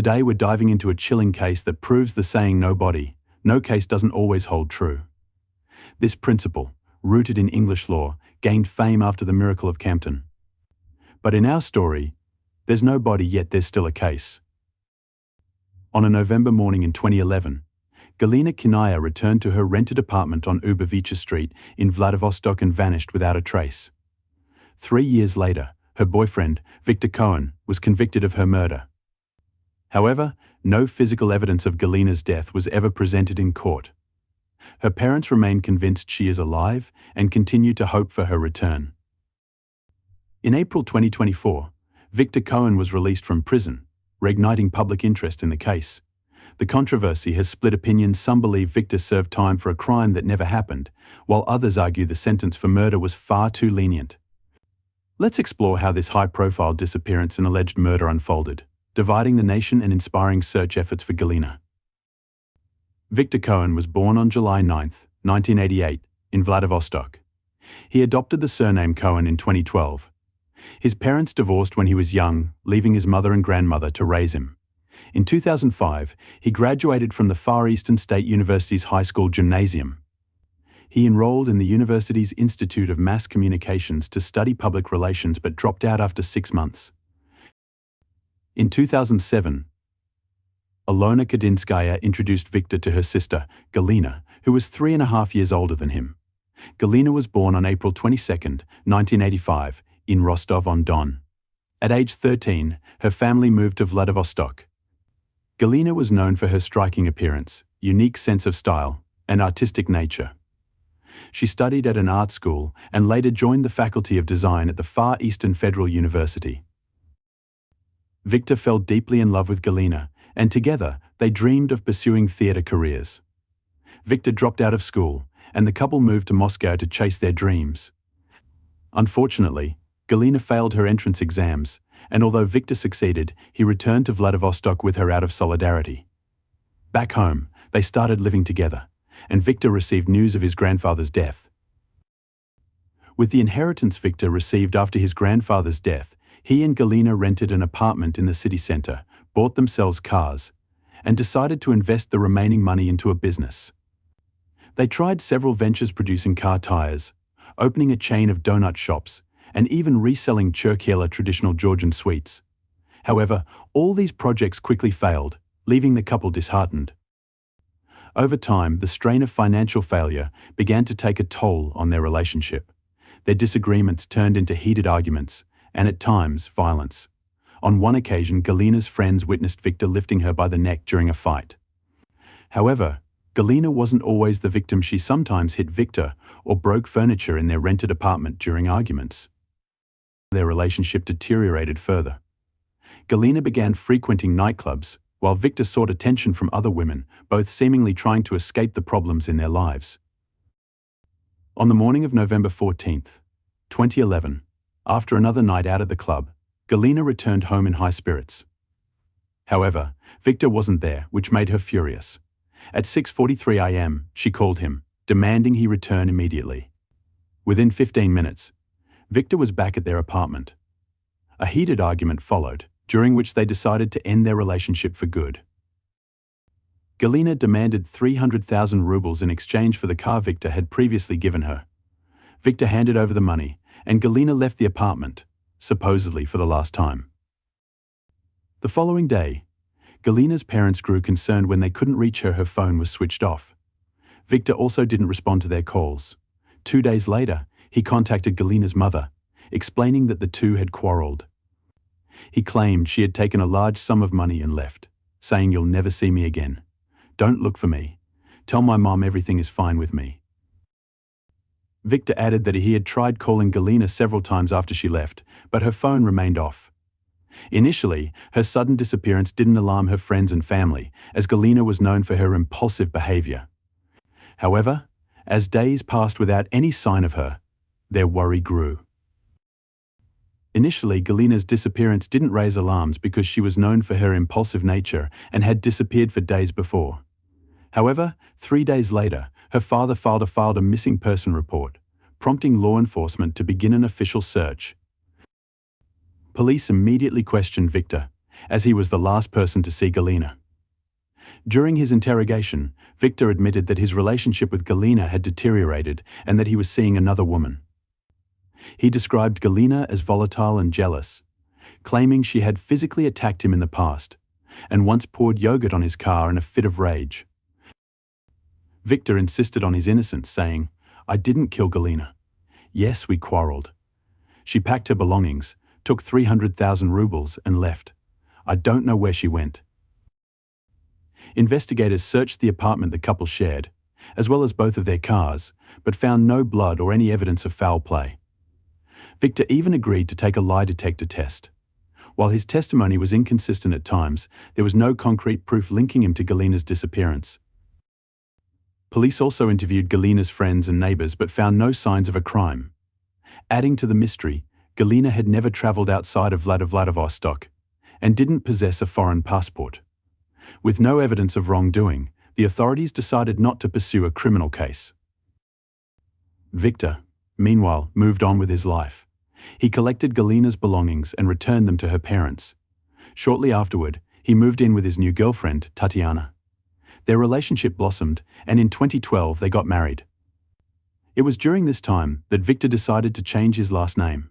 Today we're diving into a chilling case that proves the saying "no body, no case" doesn't always hold true. This principle, rooted in English law, gained fame after the Miracle of Campton. But in our story, there's no body yet there's still a case. On a November morning in 2011, Galina Kinaya returned to her rented apartment on Ubervicha Street in Vladivostok and vanished without a trace. 3 years later, her boyfriend, Viktor Cohen, was convicted of her murder. However, no physical evidence of Galina's death was ever presented in court. Her parents remain convinced she is alive and continue to hope for her return. In April 2024, Viktor Cohen was released from prison, reigniting public interest in the case. The controversy has split opinions. Some believe Viktor served time for a crime that never happened, while others argue the sentence for murder was far too lenient. Let's explore how this high-profile disappearance and alleged murder unfolded, dividing the nation and inspiring search efforts for Galina. Viktor Cohen was born on July 9, 1988, in Vladivostok. He adopted the surname Cohen in 2012. His parents divorced when he was young, leaving his mother and grandmother to raise him. In 2005, he graduated from the Far Eastern State University's high school gymnasium. He enrolled in the university's Institute of Mass Communications to study public relations but dropped out after 6 months. In 2007, Galina Kolyadzinskaya introduced Viktor to her sister, Galina, who was 3.5 years older than him. Galina was born on April 22, 1985, in Rostov-on-Don. At age 13, her family moved to Vladivostok. Galina was known for her striking appearance, unique sense of style, and artistic nature. She studied at an art school and later joined the Faculty of Design at the Far Eastern Federal University. Viktor fell deeply in love with Galina, and together they dreamed of pursuing theater careers. Viktor dropped out of school, and the couple moved to Moscow to chase their dreams. Unfortunately, Galina failed her entrance exams, and although Viktor succeeded, he returned to Vladivostok with her out of solidarity. Back home, they started living together, and Viktor received news of his grandfather's death. With the inheritance Viktor received after his grandfather's death, he and Galina rented an apartment in the city center, bought themselves cars, and decided to invest the remaining money into a business. They tried several ventures producing car tires, opening a chain of donut shops, and even reselling Cherkiela traditional Georgian sweets. However, all these projects quickly failed, leaving the couple disheartened. Over time, the strain of financial failure began to take a toll on their relationship. Their disagreements turned into heated arguments, and at times, violence. On one occasion, Galina's friends witnessed Viktor lifting her by the neck during a fight. However, Galina wasn't always the victim. She sometimes hit Viktor or broke furniture in their rented apartment during arguments. Their relationship deteriorated further. Galina began frequenting nightclubs, while Viktor sought attention from other women, both seemingly trying to escape the problems in their lives. On the morning of November 14, 2011, after another night out at the club, Galina returned home in high spirits. However, Viktor wasn't there, which made her furious. At 6:43 a.m., she called him, demanding he return immediately. Within 15 minutes, Viktor was back at their apartment. A heated argument followed, during which they decided to end their relationship for good. Galina demanded 300,000 rubles in exchange for the car Viktor had previously given her. Viktor handed over the money, and Galina left the apartment, supposedly for the last time. The following day, Galina's parents grew concerned when they couldn't reach her. Her phone was switched off. Viktor also didn't respond to their calls. 2 days later, he contacted Galina's mother, explaining that the two had quarreled. He claimed she had taken a large sum of money and left, saying, "You'll never see me again. Don't look for me. Tell my mom everything is fine with me." Viktor added that he had tried calling Galina several times after she left, but her phone remained off. Initially, her sudden disappearance didn't alarm her friends and family, as Galina was known for her impulsive behavior. However, as days passed without any sign of her, their worry grew. Initially, Galina's disappearance didn't raise alarms because she was known for her impulsive nature and had disappeared for days before. However, 3 days later, her father filed a missing person report, prompting law enforcement to begin an official search. Police immediately questioned Viktor, as he was the last person to see Galina. During his interrogation, Victor admitted that his relationship with Galina had deteriorated and that he was seeing another woman. He described Galina as volatile and jealous, claiming she had physically attacked him in the past and once poured yogurt on his car in a fit of rage. Victor insisted on his innocence, saying, "I didn't kill Galina. Yes, we quarreled. She packed her belongings, took 300,000 rubles and left. I don't know where she went." Investigators searched the apartment the couple shared, as well as both of their cars, but found no blood or any evidence of foul play. Victor even agreed to take a lie detector test. While his testimony was inconsistent at times, there was no concrete proof linking him to Galina's disappearance. Police also interviewed Galina's friends and neighbors but found no signs of a crime. Adding to the mystery, Galina had never traveled outside of Vladivostok and didn't possess a foreign passport. With no evidence of wrongdoing, the authorities decided not to pursue a criminal case. Victor, meanwhile, moved on with his life. He collected Galina's belongings and returned them to her parents. Shortly afterward, he moved in with his new girlfriend, Tatiana. Their relationship blossomed, and in 2012 they got married. It was during this time that Victor decided to change his last name.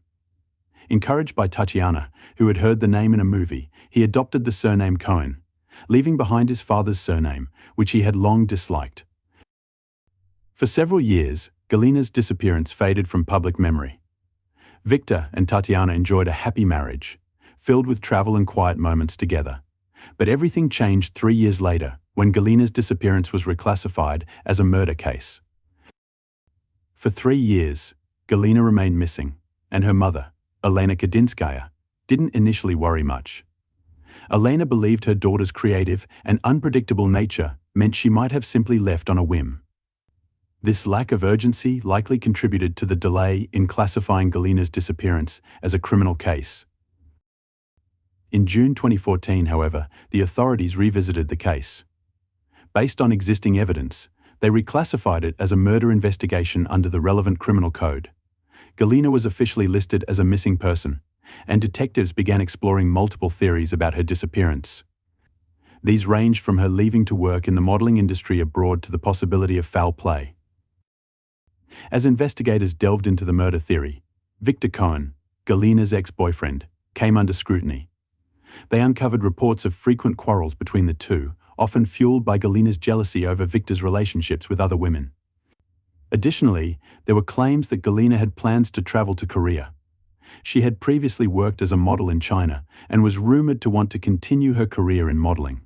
Encouraged by Tatiana, who had heard the name in a movie, he adopted the surname Cohen, leaving behind his father's surname, which he had long disliked. For several years, Galina's disappearance faded from public memory. Victor and Tatiana enjoyed a happy marriage, filled with travel and quiet moments together. But everything changed 3 years later, when Galina's disappearance was reclassified as a murder case. For 3 years, Galina remained missing, and her mother, Galina Kolyadzinskaya, didn't initially worry much. Elena believed her daughter's creative and unpredictable nature meant she might have simply left on a whim. This lack of urgency likely contributed to the delay in classifying Galina's disappearance as a criminal case. In June 2014, however, the authorities revisited the case. Based on existing evidence, they reclassified it as a murder investigation under the relevant criminal code. Galina was officially listed as a missing person, and detectives began exploring multiple theories about her disappearance. These ranged from her leaving to work in the modeling industry abroad to the possibility of foul play. As investigators delved into the murder theory, Victor Cohen, Galina's ex-boyfriend, came under scrutiny. They uncovered reports of frequent quarrels between the two, often fueled by Galina's jealousy over Victor's relationships with other women. Additionally, there were claims that Galina had plans to travel to Korea. She had previously worked as a model in China and was rumored to want to continue her career in modeling.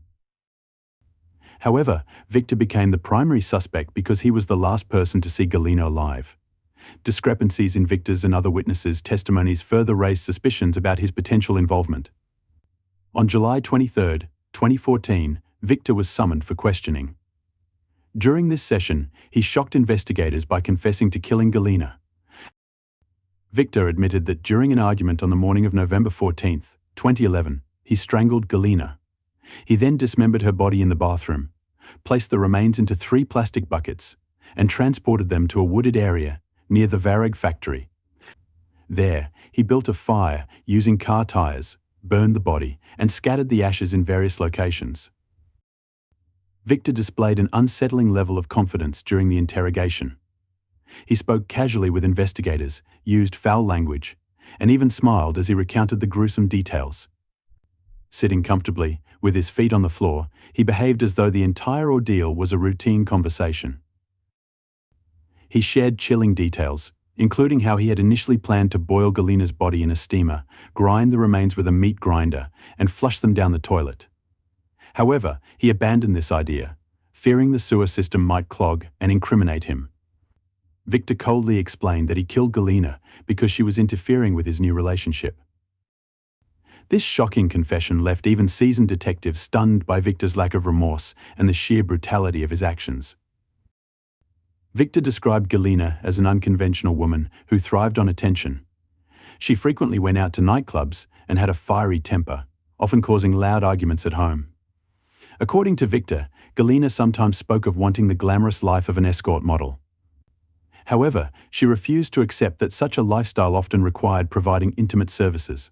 However, Victor became the primary suspect because he was the last person to see Galina alive. Discrepancies in Victor's and other witnesses' testimonies further raised suspicions about his potential involvement. On July 23, 2014, Victor was summoned for questioning. During this session, he shocked investigators by confessing to killing Galina. Victor admitted that during an argument on the morning of November 14, 2011, he strangled Galina. He then dismembered her body in the bathroom, placed the remains into 3 plastic buckets, and transported them to a wooded area near the Vareg factory. There, he built a fire using car tires, burned the body, and scattered the ashes in various locations. Victor displayed an unsettling level of confidence during the interrogation. He spoke casually with investigators, used foul language, and even smiled as he recounted the gruesome details. Sitting comfortably, with his feet on the floor, he behaved as though the entire ordeal was a routine conversation. He shared chilling details, including how he had initially planned to boil Galina's body in a steamer, grind the remains with a meat grinder, and flush them down the toilet. However, he abandoned this idea, fearing the sewer system might clog and incriminate him. Victor coldly explained that he killed Galina because she was interfering with his new relationship. This shocking confession left even seasoned detectives stunned by Victor's lack of remorse and the sheer brutality of his actions. Victor described Galina as an unconventional woman who thrived on attention. She frequently went out to nightclubs and had a fiery temper, often causing loud arguments at home. According to Victor, Galina sometimes spoke of wanting the glamorous life of an escort model. However, she refused to accept that such a lifestyle often required providing intimate services.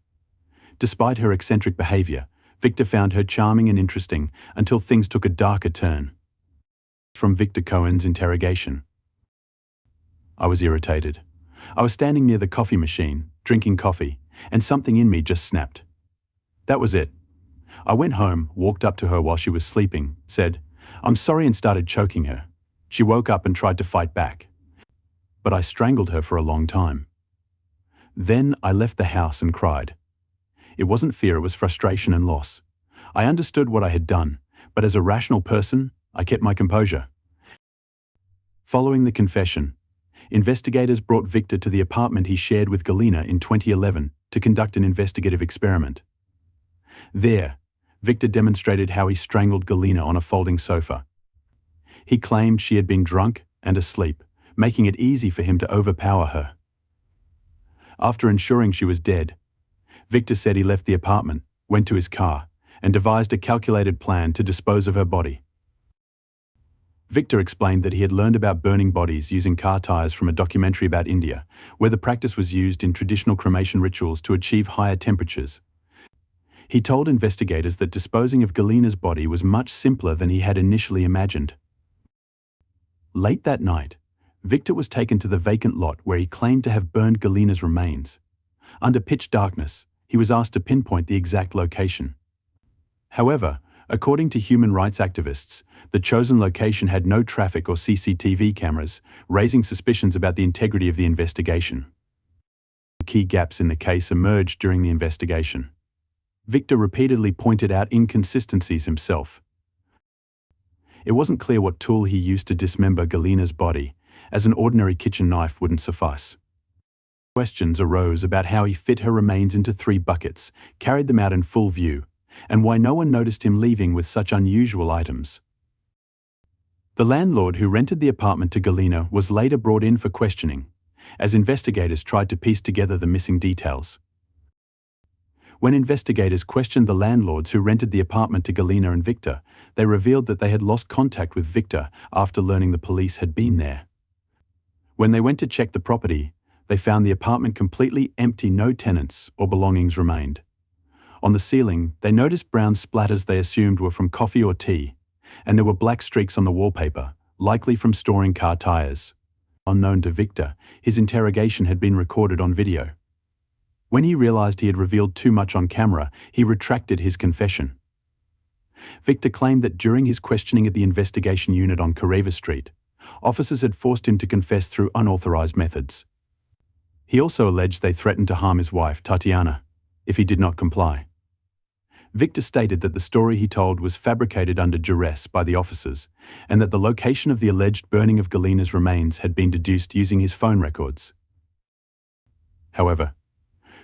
Despite her eccentric behavior, Victor found her charming and interesting until things took a darker turn. From Victor Cohen's interrogation. I was irritated. I was standing near the coffee machine, drinking coffee, and something in me just snapped. That was it. I went home, walked up to her while she was sleeping, said, "I'm sorry," and started choking her. She woke up and tried to fight back. But I strangled her for a long time. Then I left the house and cried. It wasn't fear, it was frustration and loss. I understood what I had done, but as a rational person, I kept my composure. Following the confession, investigators brought Victor to the apartment he shared with Galina in 2011 to conduct an investigative experiment. There, Victor demonstrated how he strangled Galina on a folding sofa. He claimed she had been drunk and asleep, making it easy for him to overpower her. After ensuring she was dead, Victor said he left the apartment, went to his car, and devised a calculated plan to dispose of her body. Victor explained that he had learned about burning bodies using car tires from a documentary about India, where the practice was used in traditional cremation rituals to achieve higher temperatures. He told investigators that disposing of Galina's body was much simpler than he had initially imagined. Late that night, Victor was taken to the vacant lot where he claimed to have burned Galina's remains. Under pitch darkness, he was asked to pinpoint the exact location. However, according to human rights activists, the chosen location had no traffic or CCTV cameras, raising suspicions about the integrity of the investigation. Key gaps in the case emerged during the investigation. Victor repeatedly pointed out inconsistencies himself. It wasn't clear what tool he used to dismember Galina's body, as an ordinary kitchen knife wouldn't suffice. Questions arose about how he fit her remains into 3 buckets, carried them out in full view, and why no one noticed him leaving with such unusual items. The landlord who rented the apartment to Galina was later brought in for questioning, as investigators tried to piece together the missing details. When investigators questioned the landlords who rented the apartment to Galina and Victor, they revealed that they had lost contact with Victor after learning the police had been there. When they went to check the property, they found the apartment completely empty, no tenants or belongings remained. On the ceiling, they noticed brown splatters they assumed were from coffee or tea, and there were black streaks on the wallpaper, likely from storing car tires. Unknown to Victor, his interrogation had been recorded on video. When he realized he had revealed too much on camera, he retracted his confession. Victor claimed that during his questioning at the investigation unit on Ubervicha Street, officers had forced him to confess through unauthorized methods. He also alleged they threatened to harm his wife, Tatiana, if he did not comply. Victor stated that the story he told was fabricated under duress by the officers, and that the location of the alleged burning of Galina's remains had been deduced using his phone records. However,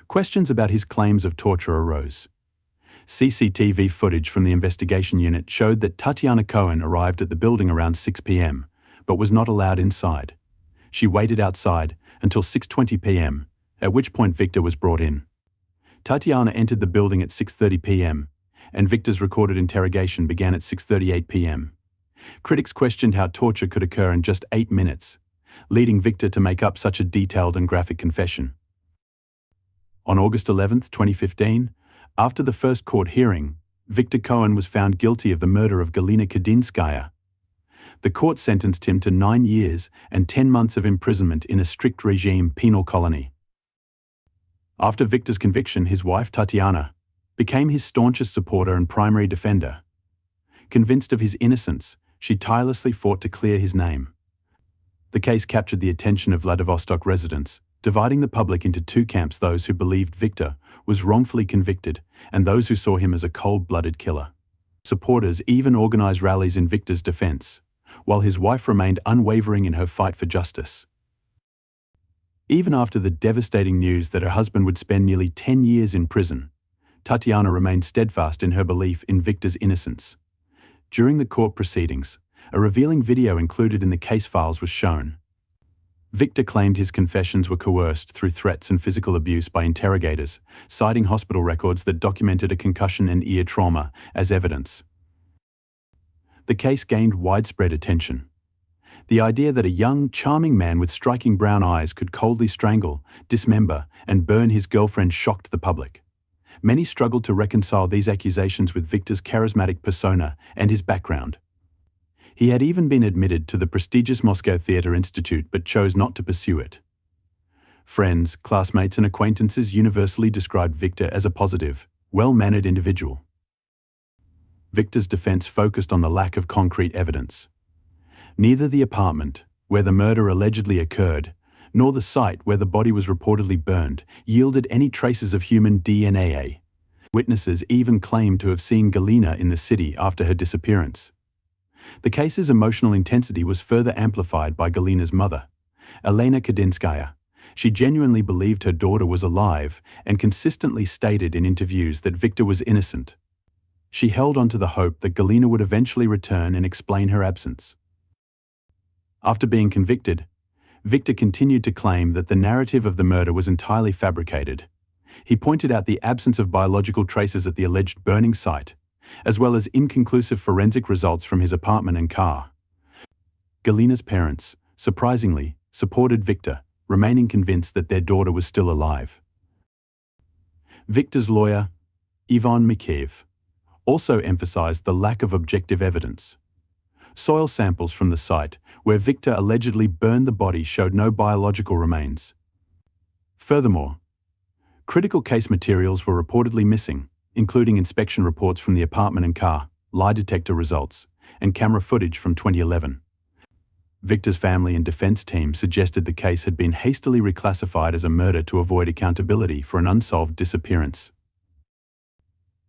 questions about his claims of torture arose. CCTV footage from the investigation unit showed that Tatiana Cohen arrived at the building around 6 p.m., but was not allowed inside. She waited outside until 6:20 p.m., at which point Victor was brought in. Tatiana entered the building at 6:30 p.m., and Victor's recorded interrogation began at 6:38 p.m. Critics questioned how torture could occur in just 8 minutes, leading Victor to make up such a detailed and graphic confession. On August 11, 2015, after the first court hearing, Victor Cohen was found guilty of the murder of Galina Kolyadzinskaya. The court sentenced him to 9 years and 10 months of imprisonment in a strict regime penal colony. After Victor's conviction, his wife Tatiana became his staunchest supporter and primary defender. Convinced of his innocence, she tirelessly fought to clear his name. The case captured the attention of Vladivostok residents, dividing the public into 2 camps: those who believed Victor was wrongfully convicted and those who saw him as a cold-blooded killer. Supporters even organized rallies in Victor's defense, while his wife remained unwavering in her fight for justice. Even after the devastating news that her husband would spend nearly 10 years in prison, Tatiana remained steadfast in her belief in Victor's innocence. During the court proceedings, a revealing video included in the case files was shown. Victor claimed his confessions were coerced through threats and physical abuse by interrogators, citing hospital records that documented a concussion and ear trauma as evidence. The case gained widespread attention. The idea that a young, charming man with striking brown eyes could coldly strangle, dismember, and burn his girlfriend shocked the public. Many struggled to reconcile these accusations with Victor's charismatic persona and his background. He had even been admitted to the prestigious Moscow Theatre Institute but chose not to pursue it. Friends, classmates, and acquaintances universally described Victor as a positive, well-mannered individual. Victor's defense focused on the lack of concrete evidence. Neither the apartment, where the murder allegedly occurred, nor the site where the body was reportedly burned yielded any traces of human DNA. Witnesses even claimed to have seen Galina in the city after her disappearance. The case's emotional intensity was further amplified by Galina's mother, Galina Kolyadzinskaya. She genuinely believed her daughter was alive and consistently stated in interviews that Victor was innocent. She held on to the hope that Galina would eventually return and explain her absence. After being convicted, Victor continued to claim that the narrative of the murder was entirely fabricated. He pointed out the absence of biological traces at the alleged burning site, as well as inconclusive forensic results from his apartment and car. Galina's parents, surprisingly, supported Victor, remaining convinced that their daughter was still alive. Victor's lawyer, Ivan Mikheyev, also emphasized the lack of objective evidence. Soil samples from the site where Victor allegedly burned the body showed no biological remains. Furthermore, critical case materials were reportedly missing, including inspection reports from the apartment and car, lie detector results, and camera footage from 2011. Victor's family and defense team suggested the case had been hastily reclassified as a murder to avoid accountability for an unsolved disappearance.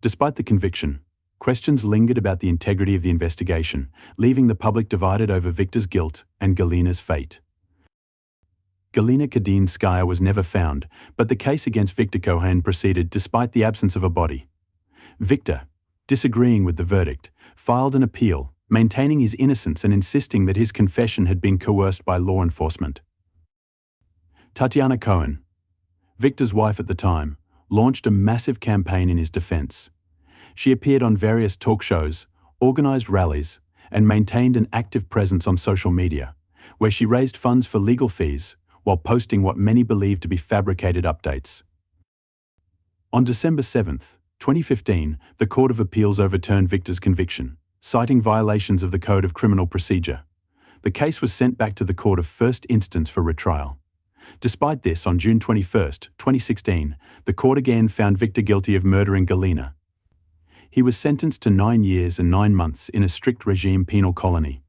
Despite the conviction, questions lingered about the integrity of the investigation, leaving the public divided over Victor's guilt and Galina's fate. Galina Kolyadzinskaya was never found, but the case against Victor Cohen proceeded despite the absence of a body. Victor, disagreeing with the verdict, filed an appeal, maintaining his innocence and insisting that his confession had been coerced by law enforcement. Tatiana Cohen, Victor's wife at the time, launched a massive campaign in his defense. She appeared on various talk shows, organized rallies, and maintained an active presence on social media, where she raised funds for legal fees while posting what many believed to be fabricated updates. On December 7, 2015, the Court of Appeals overturned Victor's conviction, citing violations of the Code of Criminal Procedure. The case was sent back to the Court of First Instance for retrial. Despite this, on June 21, 2016, the court again found Victor guilty of murdering Galina. He was sentenced to 9 years and 9 months in a strict regime penal colony.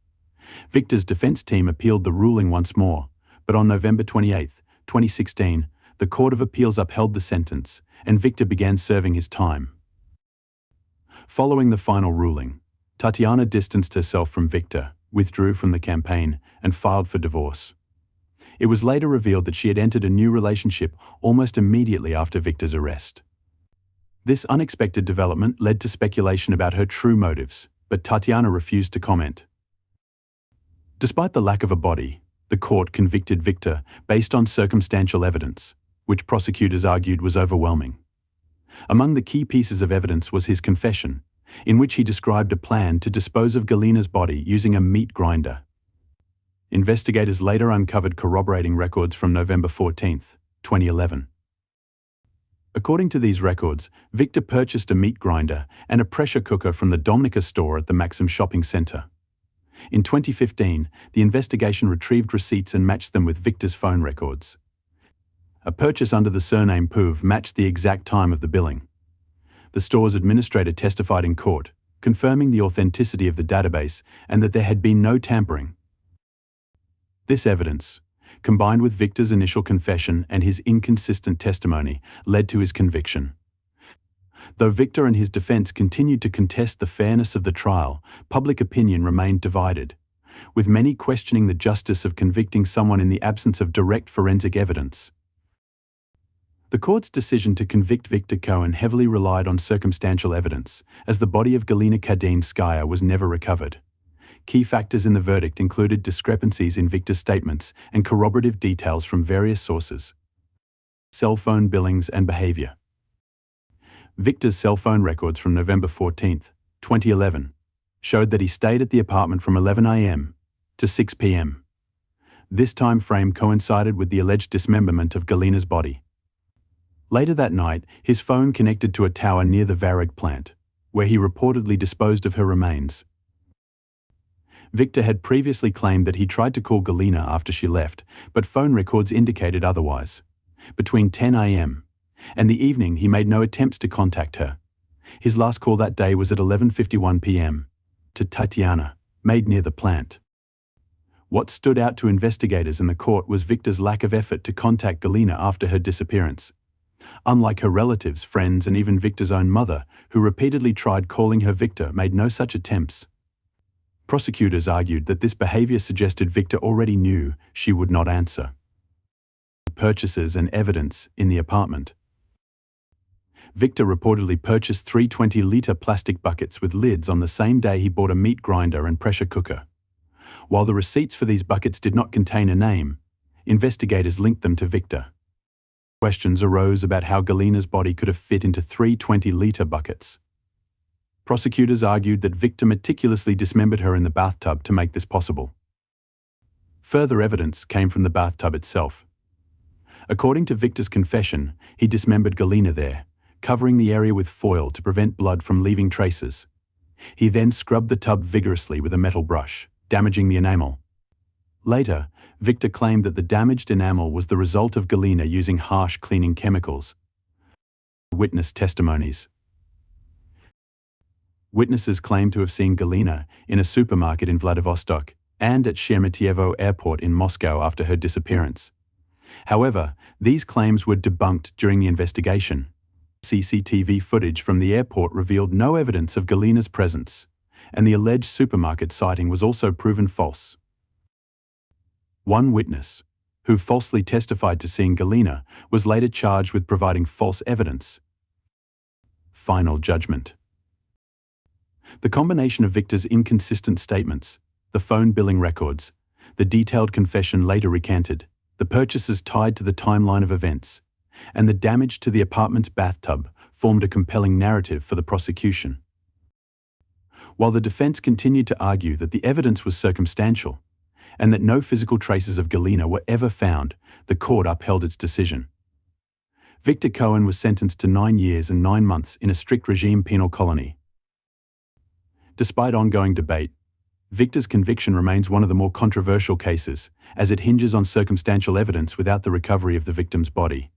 Victor's defense team appealed the ruling once more, but on November 28, 2016, the Court of Appeals upheld the sentence, and Victor began serving his time. Following the final ruling, Tatiana distanced herself from Victor, withdrew from the campaign, and filed for divorce. It was later revealed that she had entered a new relationship almost immediately after Victor's arrest. This unexpected development led to speculation about her true motives, but Tatiana refused to comment. Despite the lack of a body, the court convicted Victor based on circumstantial evidence, which prosecutors argued was overwhelming. Among the key pieces of evidence was his confession, in which he described a plan to dispose of Galina's body using a meat grinder. Investigators later uncovered corroborating records from November 14, 2011. According to these records, Victor purchased a meat grinder and a pressure cooker from the Dominica store at the Maxim shopping center. In 2015, the investigation retrieved receipts and matched them with Victor's phone records. A purchase under the surname Pouv matched the exact time of the billing. The store's administrator testified in court, confirming the authenticity of the database and that there had been no tampering. This evidence, combined with Victor's initial confession and his inconsistent testimony, led to his conviction. Though Victor and his defense continued to contest the fairness of the trial, public opinion remained divided, with many questioning the justice of convicting someone in the absence of direct forensic evidence. The court's decision to convict Victor Cohen heavily relied on circumstantial evidence, as the body of Galina Kolyadzinskaya was never recovered. Key factors in the verdict included discrepancies in Victor's statements and corroborative details from various sources. Cell phone billings and behavior. Victor's cell phone records from November 14, 2011, showed that he stayed at the apartment from 11 a.m. to 6 p.m. This time frame coincided with the alleged dismemberment of Galina's body. Later that night, his phone connected to a tower near the Vareg plant, where he reportedly disposed of her remains. Victor had previously claimed that he tried to call Galina after she left, but phone records indicated otherwise. Between 10 a.m. and the evening, he made no attempts to contact her. His last call that day was at 11:51 p.m. to Tatiana, made near the plant. What stood out to investigators in the court was Victor's lack of effort to contact Galina after her disappearance. Unlike her relatives, friends, and even Victor's own mother, who repeatedly tried calling her, Victor made no such attempts. Prosecutors argued that this behavior suggested Victor already knew she would not answer. Purchases and evidence in the apartment. Victor reportedly purchased 3 20-liter plastic buckets with lids on the same day he bought a meat grinder and pressure cooker. While the receipts for these buckets did not contain a name, investigators linked them to Victor. Questions arose about how Galina's body could have fit into 3 20-liter buckets. Prosecutors argued that Victor meticulously dismembered her in the bathtub to make this possible. Further evidence came from the bathtub itself. According to Victor's confession, he dismembered Galina there, covering the area with foil to prevent blood from leaving traces. He then scrubbed the tub vigorously with a metal brush, damaging the enamel. Later, Victor claimed that the damaged enamel was the result of Galina using harsh cleaning chemicals. Witness testimonies. Witnesses claimed to have seen Galina in a supermarket in Vladivostok and at Sheremetyevo Airport in Moscow after her disappearance. However, these claims were debunked during the investigation. CCTV footage from the airport revealed no evidence of Galina's presence, and the alleged supermarket sighting was also proven false. One witness, who falsely testified to seeing Galina, was later charged with providing false evidence. Final judgment. The combination of Victor's inconsistent statements, the phone billing records, the detailed confession later recanted, the purchases tied to the timeline of events, and the damage to the apartment's bathtub formed a compelling narrative for the prosecution. While the defense continued to argue that the evidence was circumstantial and that no physical traces of Galina were ever found, the court upheld its decision. Victor Cohen was sentenced to 9 years and 9 months in a strict regime penal colony. Despite ongoing debate, Victor's conviction remains one of the more controversial cases, as it hinges on circumstantial evidence without the recovery of the victim's body.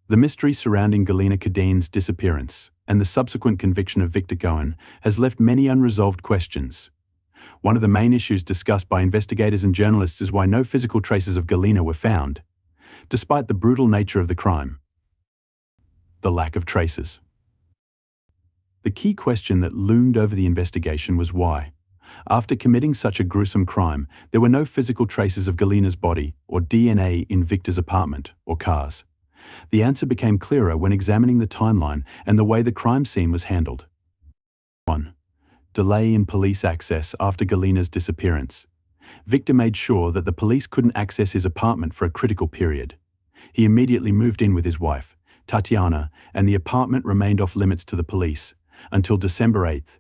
The mystery surrounding Galina Kinya's disappearance and the subsequent conviction of Victor Cohen has left many unresolved questions. One of the main issues discussed by investigators and journalists is why no physical traces of Galina were found, despite the brutal nature of the crime. The lack of traces. The key question that loomed over the investigation was why, after committing such a gruesome crime, there were no physical traces of Galina's body or DNA in Victor's apartment or cars. The answer became clearer when examining the timeline and the way the crime scene was handled. 1. Delay in police access after Galina's disappearance. Victor made sure that the police couldn't access his apartment for a critical period. He immediately moved in with his wife, Tatiana, and the apartment remained off limits to the police until December 8th,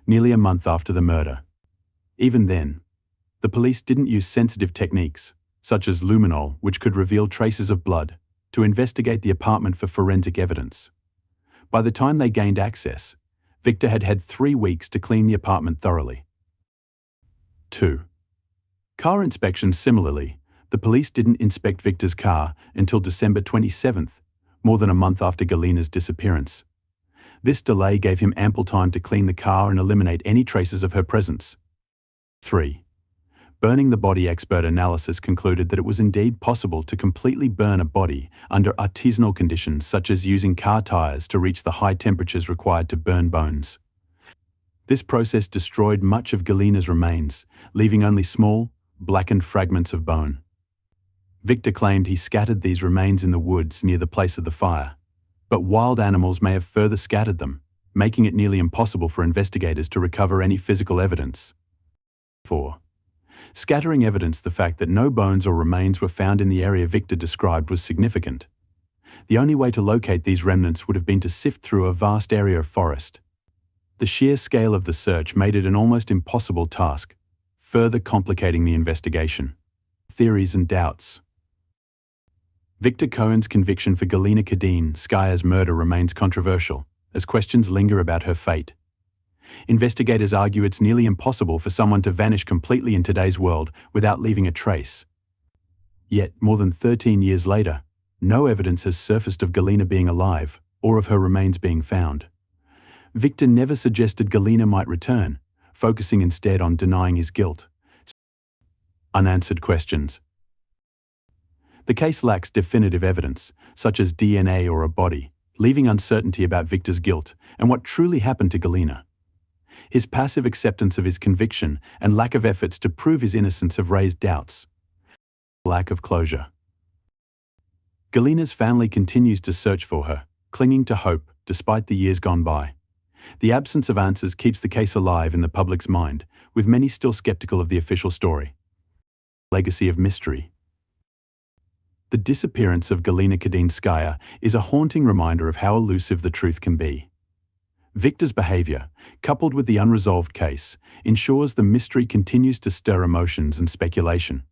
nearly a month after the murder. Even then, the police didn't use sensitive techniques, such as luminol, which could reveal traces of blood, to investigate the apartment for forensic evidence. By the time they gained access, Victor had had 3 weeks to clean the apartment thoroughly. 2. Car inspections. Similarly, the police didn't inspect Victor's car until December 27th, more than a month after Galina's disappearance. This delay gave him ample time to clean the car and eliminate any traces of her presence. 3. Burning the body. Expert analysis concluded that it was indeed possible to completely burn a body under artisanal conditions, such as using car tires to reach the high temperatures required to burn bones. This process destroyed much of Galina's remains, leaving only small, blackened fragments of bone. Victor claimed he scattered these remains in the woods near the place of the fire, but wild animals may have further scattered them, making it nearly impossible for investigators to recover any physical evidence. 4. Scattering evidence. The fact that no bones or remains were found in the area Victor described was significant. The only way to locate these remnants would have been to sift through a vast area of forest. The sheer scale of the search made it an almost impossible task, further complicating the investigation. Theories and doubts. Victor Cohen's conviction for Galina Kolyadzinskaya's murder remains controversial, as questions linger about her fate. Investigators argue it's nearly impossible for someone to vanish completely in today's world without leaving a trace. Yet, more than 13 years later, no evidence has surfaced of Galina being alive or of her remains being found. Victor never suggested Galina might return, focusing instead on denying his guilt. Unanswered questions. The case lacks definitive evidence, such as DNA or a body, leaving uncertainty about Victor's guilt and what truly happened to Galina. His passive acceptance of his conviction and lack of efforts to prove his innocence have raised doubts. Lack of closure. Galina's family continues to search for her, clinging to hope despite the years gone by. The absence of answers keeps the case alive in the public's mind, with many still skeptical of the official story. Legacy of mystery. The disappearance of Galina Kolyadzinskaya is a haunting reminder of how elusive the truth can be. Victor's behavior, coupled with the unresolved case, ensures the mystery continues to stir emotions and speculation.